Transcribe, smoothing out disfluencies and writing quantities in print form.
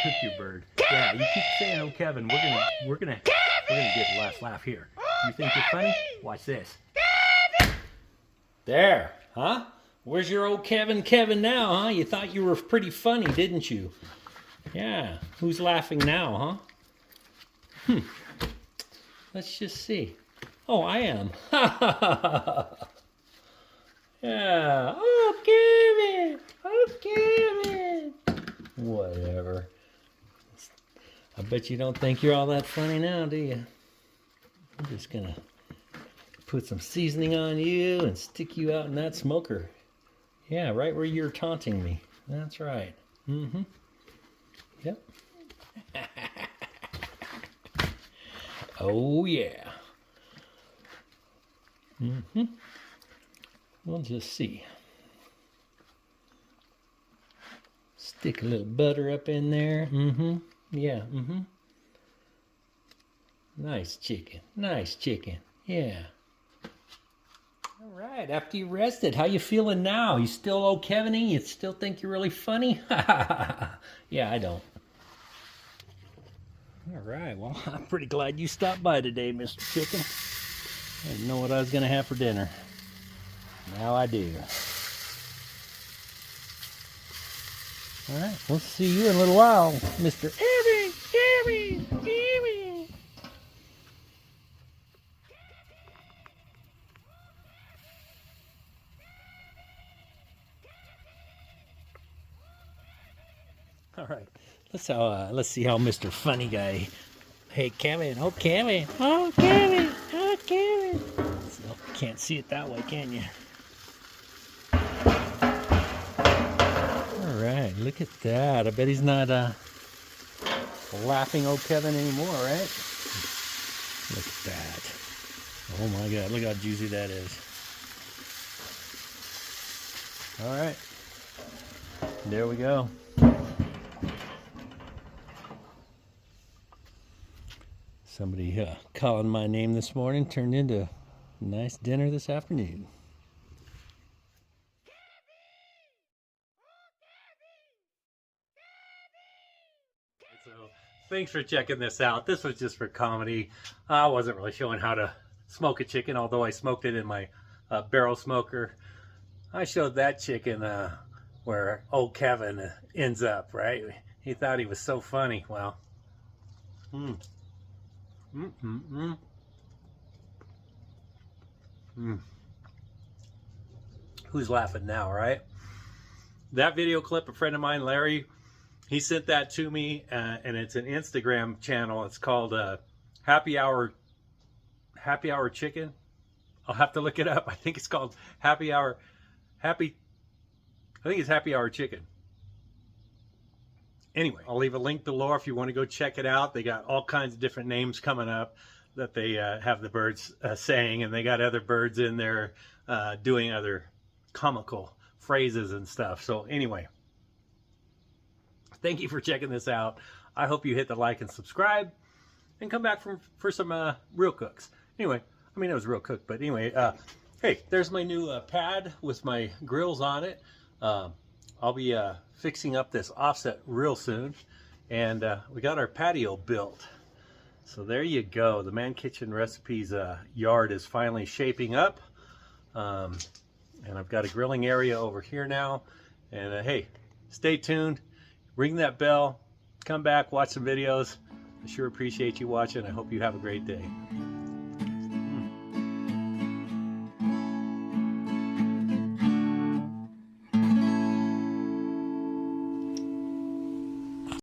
cook your bird. Yeah, you keep saying, "Oh, Kevin, we're gonna get the last laugh here." You think you're funny? Watch this. There, huh? Where's your old Kevin now, huh? You thought you were pretty funny, didn't you? Yeah. Who's laughing now, huh? Let's just see. Oh, I am. Yeah. Oh, Kevin. Oh, Kevin. Whatever. I bet you don't think you're all that funny now, do you? I'm just gonna put some seasoning on you and stick you out in that smoker. Yeah, right where you're taunting me. That's right. Mm-hmm. Yep. Oh, yeah. Mm-hmm. We'll just see. Stick a little butter up in there. Mm-hmm. Yeah, mm-hmm. Nice chicken. Nice chicken. Yeah. All right, after you rested, how you feeling now? You still old Kevin-y? You still think you're really funny? Yeah, I don't. All right, well, I'm pretty glad you stopped by today, Mr. Chicken. I didn't know what I was going to have for dinner. Now I do. All right, we'll see you in a little while, Mr. Evie. All right, let's see how Mr. Funny Guy. Hey, Kevin. Oh, Kevin. Oh, Kevin. Oh, Kevin. So, can't see it that way, can you? All right, look at that. I bet he's not laughing old Kevin anymore, right? Look at that. Oh my God, look how juicy that is. All right, there we go. Somebody calling my name this morning turned into a nice dinner this afternoon. So, thanks for checking this out. This was just for comedy. I wasn't really showing how to smoke a chicken, although I smoked it in my barrel smoker. I showed that chicken where old Kevin ends up, right? He thought he was so funny. Well, Who's laughing now, right? That video clip, a friend of mine, Larry, he sent that to me, and it's an Instagram channel. It's called Happy Hour Chicken. I'll have to look it up. I think it's called I think it's Happy Hour Chicken. Anyway, I'll leave a link below if you want to go check it out. They got all kinds of different names coming up that they have the birds saying, and they got other birds in there doing other comical phrases and stuff. So anyway, thank you for checking this out. I hope you hit the like and subscribe and come back for some real cooks. Anyway, I mean, it was real cook, but anyway, hey, there's my new pad with my grills on it. I'll be fixing up this offset real soon, and we got our patio built. So there you go. The ManKitchenRecipes yard is finally shaping up, and I've got a grilling area over here now. And hey, stay tuned, ring that bell, come back, watch some videos. I sure appreciate you watching. I hope you have a great day.